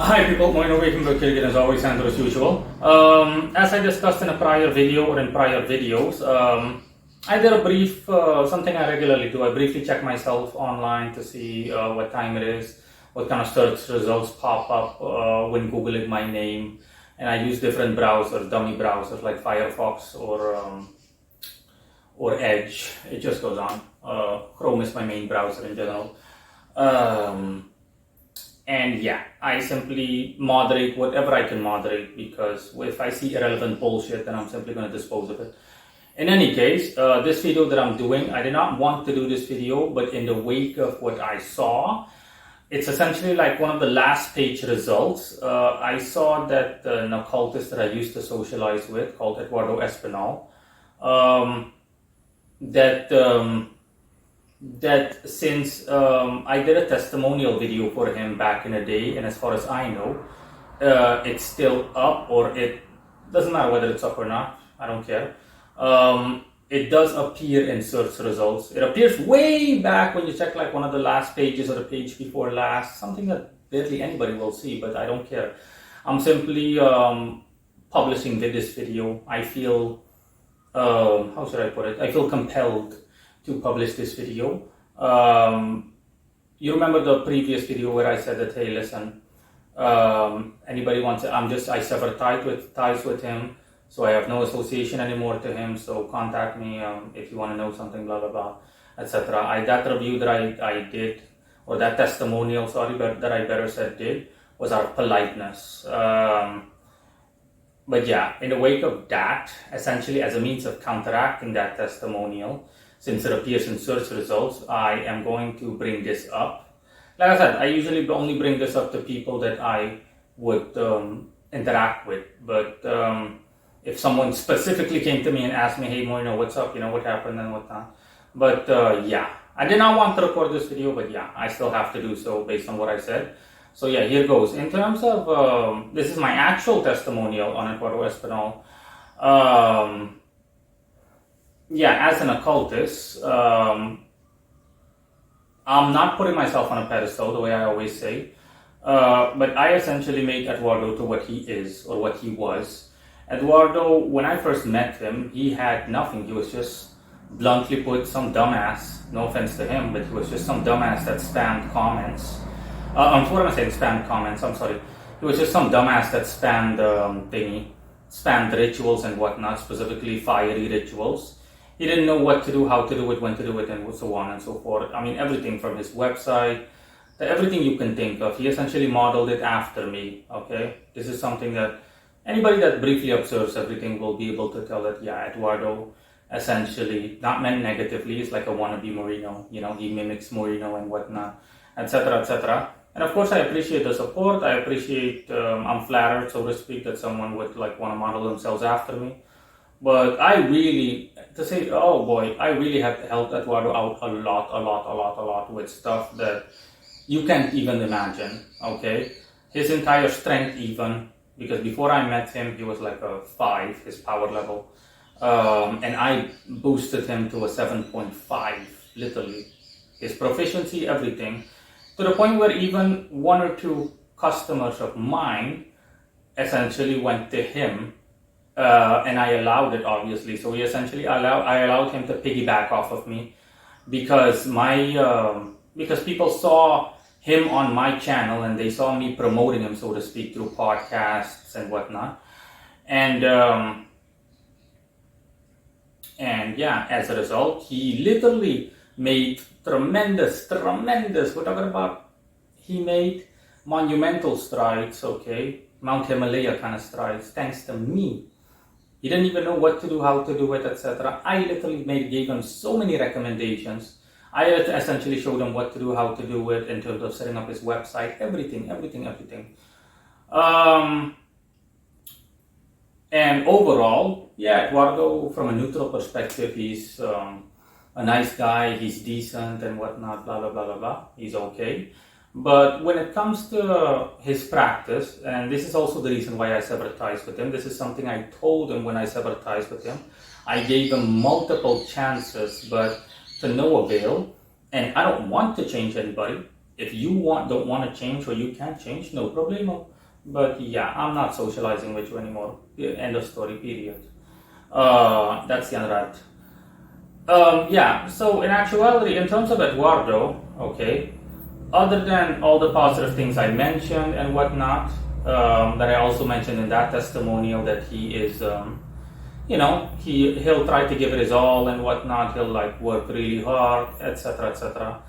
Hi people, Morino, Ravenberg here again as always and as usual. As I discussed in a prior video or in prior videos, I did a brief, something I regularly do. I briefly check myself online to see what time it is, what kind of search results pop up when Googling my name. And I use different browsers, dummy browsers like Firefox or Edge. It just goes on. Chrome is my main browser in general. And yeah, I simply moderate whatever I can moderate, because if I see irrelevant bullshit, then I'm simply going to dispose of it. In any case, this video that I'm doing, I did not want to do this video, but in the wake of what I saw, it's essentially like one of the last page results. I saw that an occultist that I used to socialize with, called Eduardo Espinal, that since I did a testimonial video for him back in the day, and as far as I know, it's still up, or it doesn't matter whether it's up or not, I don't care. It does appear in search results. It appears way back when you check like one of the last pages or the page before last, something that barely anybody will see, but I don't care. I'm simply publishing this video. I feel, how should I put it? I feel compelled to publish this video. You remember the previous video where I said that, hey, listen, anybody wants to, I severed ties with him, so I have no association anymore to him, so contact me if you want to know something, blah, blah, blah, etc. That review that I did, or that testimonial, sorry, but that I better said did, was out of politeness. But yeah, in the wake of that, essentially as a means of counteracting that testimonial, since it appears in search results, I am going to bring this up. Like I said, I usually only bring this up to people that I would interact with. But if someone specifically came to me and asked me, hey, Morino, what's up? You know, what happened and whatnot. But yeah, I did not want to record this video, but yeah, I still have to do so based on what I said. So yeah, here goes. In terms of, this is my actual testimonial on Eduardo Espinal. Yeah, as an occultist, I'm not putting myself on a pedestal the way I always say, but I essentially made Eduardo to what he is, or what he was. Eduardo, when I first met him, he had nothing. He was just, bluntly put, some dumbass. No offense to him, but he was just some dumbass that spammed comments. What am I saying? Spammed comments. I'm sorry. He was just some dumbass that spammed rituals and whatnot, specifically fiery rituals. He didn't know what to do, how to do it, when to do it, and so on and so forth. I mean, everything from his website to everything you can think of. He essentially modeled it after me, okay? This is something that anybody that briefly observes everything will be able to tell that, yeah, Eduardo essentially, not meant negatively, is like a wannabe Morino. You know, he mimics Morino and whatnot, etc., etc. And of course, I appreciate the support. I appreciate, I'm flattered, so to speak, that someone would like want to model themselves after me. But I really, to say, oh boy, I really have helped Eduardo out a lot with stuff that you can't even imagine, okay? His entire strength even, because before I met him, he was like a 5, his power level. And I boosted him to a 7.5, literally. His proficiency, everything. To the point where even 1 or 2 customers of mine essentially went to him. And I allowed it, obviously. So I allowed him to piggyback off of me, because because people saw him on my channel and they saw me promoting him, so to speak, through podcasts and whatnot. And yeah, as a result, he literally made tremendous, we're talking about, he made monumental strides, okay, Mount Himalaya kind of strides, thanks to me. He didn't even know what to do, how to do it, etc. I literally gave him so many recommendations. I essentially showed him what to do, how to do it, in terms of setting up his website, everything. And overall, yeah, Eduardo, from a neutral perspective, he's a nice guy, he's decent and whatnot, blah, blah, blah, blah, blah. He's okay. But when it comes to his practice, and this is also the reason why I severed ties with him, this is something I told him when I severed ties with him. I gave him multiple chances, but to no avail. And I don't want to change anybody. If you don't want to change or you can't change, no problemo. But yeah, I'm not socializing with you anymore. End of story, period. That's the other right. Yeah, so in actuality, in terms of Eduardo, okay, other than all the positive things I mentioned and whatnot, that I also mentioned in that testimonial, that he is, he'll try to give it his all and whatnot. He'll like work really hard, etc., etc.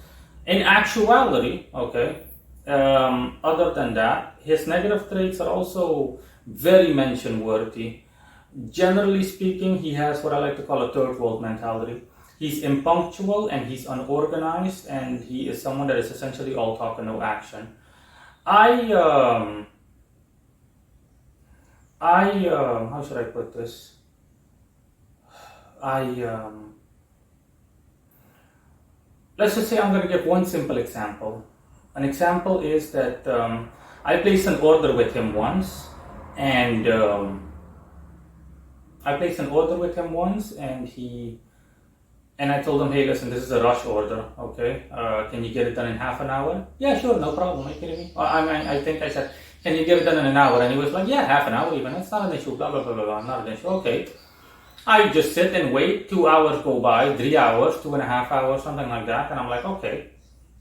In actuality, okay, other than that, his negative traits are also very mention worthy. Generally speaking, he has what I like to call a third world mentality. He's impunctual and he's unorganized, and he is someone that is essentially all talk and no action. How should I put this? Let's just say I'm going to give one simple example. An example is that I placed an order with him once, and I told him, hey, listen, this is a rush order, okay? Can you get it done in half an hour? Yeah, sure, no problem. Are you kidding me? I think I said, can you get it done in an hour? And he was like, yeah, half an hour even. It's not an issue, blah, blah, blah, blah, blah, not an issue. Okay. I just sit and wait. 2 hours go by, 3 hours, 2.5 hours, something like that. And I'm like, okay,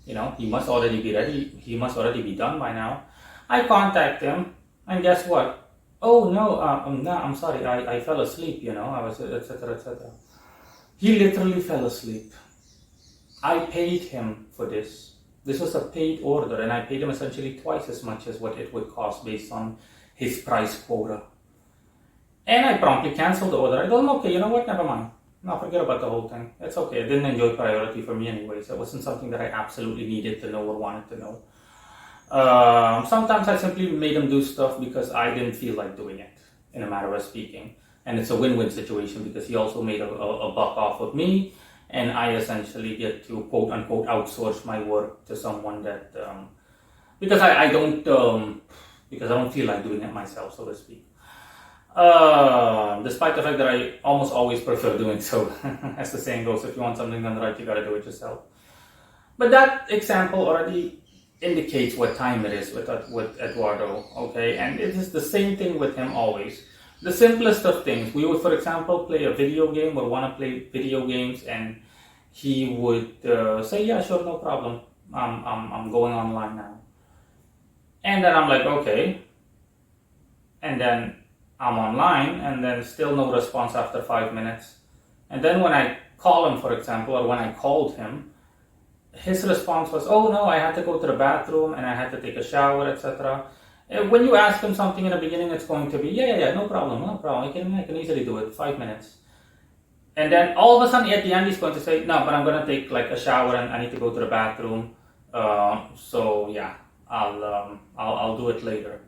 he must already be ready. He must already be done by now. I contact him, and guess what? Oh, no, no, I'm sorry. I fell asleep, I was, etc., etc. He literally fell asleep. I paid him for this. This was a paid order, and I paid him essentially twice as much as what it would cost based on his price quota. And I promptly canceled the order. I told him, okay, you know what, never mind. No, forget about the whole thing. It's okay. It didn't enjoy priority for me anyways. It wasn't something that I absolutely needed to know or wanted to know. Sometimes I simply made him do stuff because I didn't feel like doing it, in a matter of speaking. And it's a win-win situation because he also made a buck off of me, and I essentially get to quote-unquote outsource my work to someone that, because I don't feel like doing it myself, so to speak. Despite the fact that I almost always prefer doing so. As the saying goes, if you want something done right, you gotta do it yourself. But that example already indicates what time it is with Eduardo, okay? And it is the same thing with him always. The simplest of things. We would, for example, play a video game or want to play video games, and he would say, yeah, sure, no problem. I'm going online now. And then I'm like, okay. And then I'm online, and then still no response after 5 minutes. And then when I call him, for example, or when I called him, his response was, oh no, I had to go to the bathroom and I had to take a shower, etc. When you ask him something in the beginning, it's going to be, yeah, no problem. I can easily do it, 5 minutes. And then all of a sudden at the end, he's going to say, no, but I'm going to take like a shower and I need to go to the bathroom. So yeah, I'll do it later.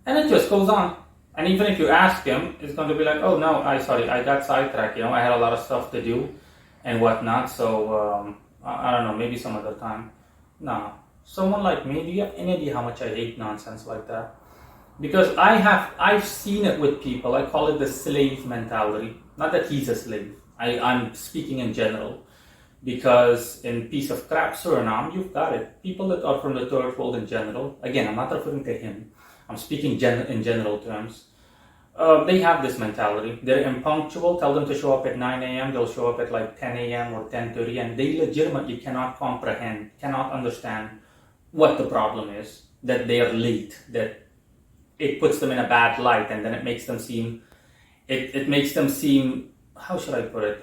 And it just goes on. And even if you ask him, it's going to be like, oh no, I got sidetracked. I had a lot of stuff to do and whatnot. So I don't know, maybe some other time. No. Someone like me, do you have any idea how much I hate nonsense like that? Because I've seen it with people. I call it the slave mentality. Not that he's a slave. I'm speaking in general. Because in piece of crap Suriname, you've got it. People that are from the third world in general. Again, I'm not referring to him. I'm speaking in general terms. They have this mentality. They're impunctual. Tell them to show up at 9 a.m. They'll show up at like 10 a.m. or 10:30, and they legitimately cannot comprehend, cannot understand what the problem is, that they are late, that it puts them in a bad light, and then it makes them seem, how should I put it,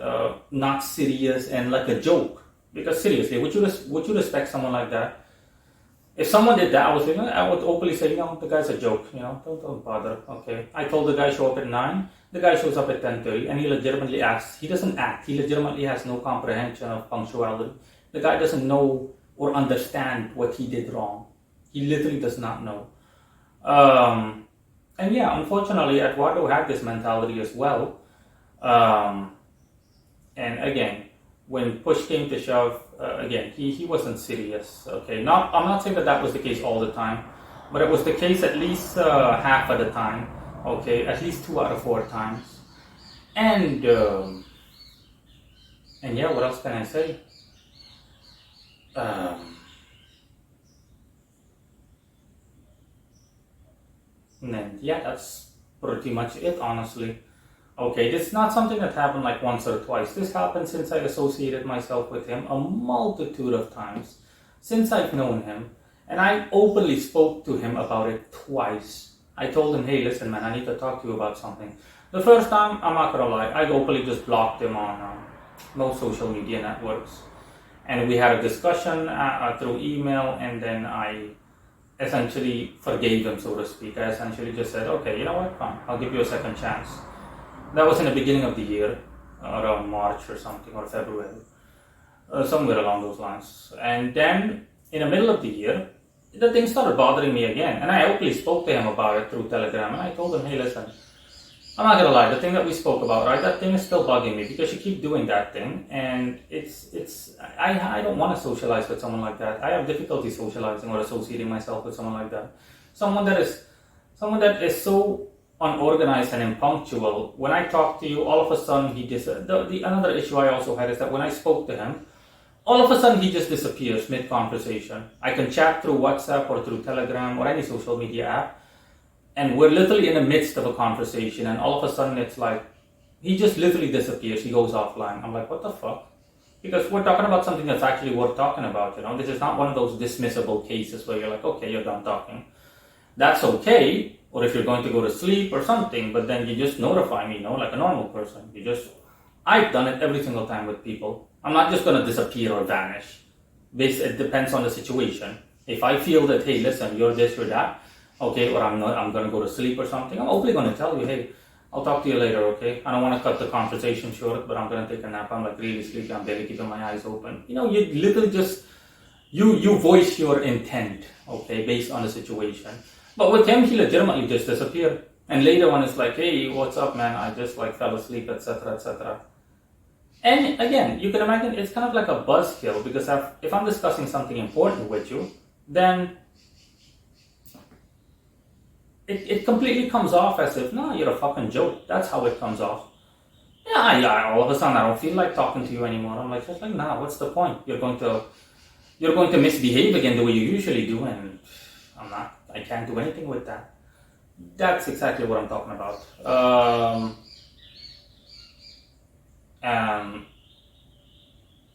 not serious and like a joke. Because seriously, would you respect someone like that? If someone did that, I would openly say, no, the guy's a joke, don't bother, okay. I told the guy show up at 9, the guy shows up at 10:30, and he legitimately asks, he doesn't act, he legitimately has no comprehension of punctuality. The guy doesn't know or understand what he did wrong. He literally does not know. And yeah, unfortunately, Eduardo had this mentality as well. And again, when push came to shove, again, he wasn't serious. Okay, I'm not saying that was the case all the time, but it was the case at least half of the time. Okay, at least 2 out of 4 times. And yeah, what else can I say? And then, yeah, that's pretty much it, honestly. Okay, this is not something that happened like once or twice. This happened since I associated myself with him a multitude of times, since I've known him. And I openly spoke to him about it twice. I told him, hey, listen, man, I need to talk to you about something. The first time, I'm not gonna lie, I openly just blocked him on most social media networks. And we had a discussion through email, and then I essentially forgave him, so to speak. I essentially just said, okay, you know what, fine, I'll give you a second chance. That was in the beginning of the year, around March or something, or February, somewhere along those lines. And then, in the middle of the year, the thing started bothering me again. And I openly spoke to him about it through Telegram. And I told him, hey, listen, I'm not gonna lie, the thing that we spoke about, right, that thing is still bugging me because you keep doing that thing. And I don't want to socialize with someone like that. I have difficulty socializing or associating myself with someone like that. Someone that is so unorganized and impunctual. When I talk to you, all of a sudden another issue I also had is that when I spoke to him, all of a sudden he just disappears mid-conversation. I can chat through WhatsApp or through Telegram or any social media app, and we're literally in the midst of a conversation, and all of a sudden it's like, he just literally disappears, he goes offline. I'm like, what the fuck? Because we're talking about something that's actually worth talking about, you know? This is not one of those dismissible cases where you're like, okay, you're done talking. That's okay, or if you're going to go to sleep or something, but then you just notify me, you know, like a normal person. I've done it every single time with people. I'm not just going to disappear or vanish. It depends on the situation. If I feel that, hey, listen, you're this or that, okay, or I'm going to go to sleep or something, I'm hopefully going to tell you, hey, I'll talk to you later, okay? I don't want to cut the conversation short, but I'm going to take a nap. I'm like really sleepy. I'm barely keeping my eyes open. You know, you literally just, you voice your intent, okay, based on the situation. But with him, he legitimately just disappeared. And later on, it's like, hey, what's up, man? I just like fell asleep, etc., etc. And again, you can imagine it's kind of like a buzzkill, because if I'm discussing something important with you, then it completely comes off as if, no, you're a fucking joke. That's how it comes off. Yeah, all of a sudden I don't feel like talking to you anymore. I'm like, nah, what's the point? You're going to misbehave again the way you usually do, and I can't do anything with that. That's exactly what I'm talking about.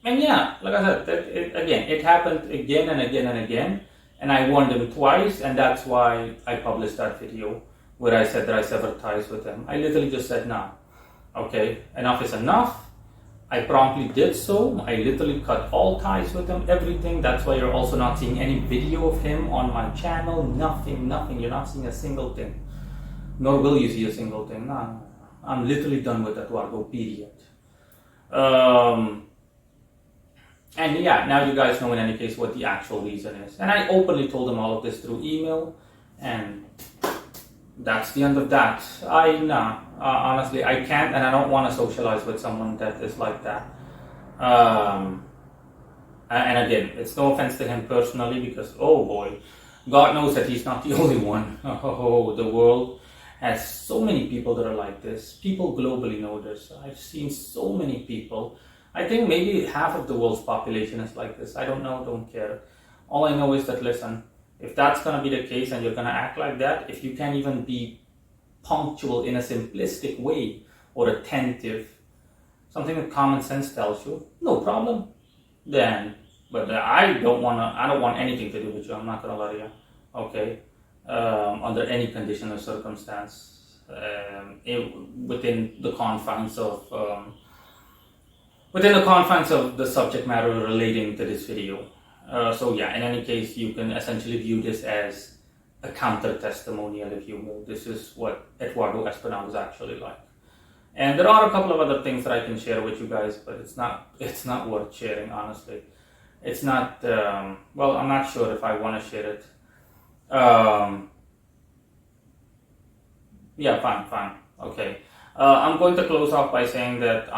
And yeah, like I said, it happened again and again and again, and I warned him twice, and that's why I published that video where I said that I severed ties with him. I literally just said, nah, okay, enough is enough. I promptly did so. I literally cut all ties with him, everything. That's why you're also not seeing any video of him on my channel. Nothing. You're not seeing a single thing. Nor will you see a single thing. No. I'm literally done with Eduardo, period. And yeah, now you guys know in any case what the actual reason is. And I openly told him all of this through email, and that's the end of that. Honestly, I can't, and I don't want to socialize with someone that is like that. And again, it's no offense to him personally, because, oh boy, God knows that he's not the only one. Oh, the world has so many people that are like this. People globally know this. I've seen so many people. I think maybe half of the world's population is like this. I don't know, don't care. All I know is that, listen, if that's going to be the case and you're going to act like that, if you can't even be punctual in a simplistic way or attentive, something that common sense tells you, no problem. Then, but I don't want anything to do with you. I'm not going to lie to you. Okay. Under any condition or circumstance, within the confines of the subject matter relating to this video. So yeah, in any case, you can essentially view this as a counter testimonial, if you will. This is what Eduardo Espinal is actually like. And there are a couple of other things that I can share with you guys, but it's not worth sharing, honestly. It's not, well, I'm not sure if I want to share it. Yeah, fine. Okay. I'm going to close off by saying that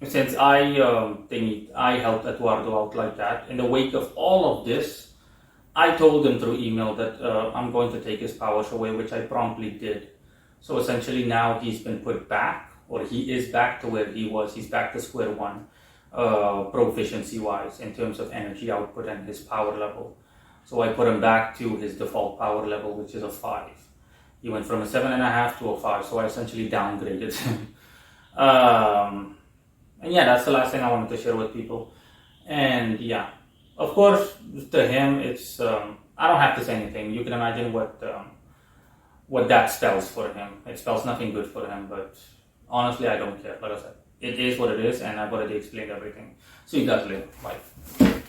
since I helped Eduardo out like that, in the wake of all of this, I told him through email that I'm going to take his powers away, which I promptly did. So essentially now he's been put back, or he is back to where he was. He's back to square one, proficiency-wise, in terms of energy output and his power level. So I put him back to his default power level, which is a 5. He went from a 7.5 to a 5, so I essentially downgraded him. And yeah, that's the last thing I wanted to share with people. And yeah, of course, to him, it's I don't have to say anything. You can imagine what that spells for him. It spells nothing good for him, but honestly, I don't care. Like I said, it is what it is, and I've already explained everything. So you guys later. Bye.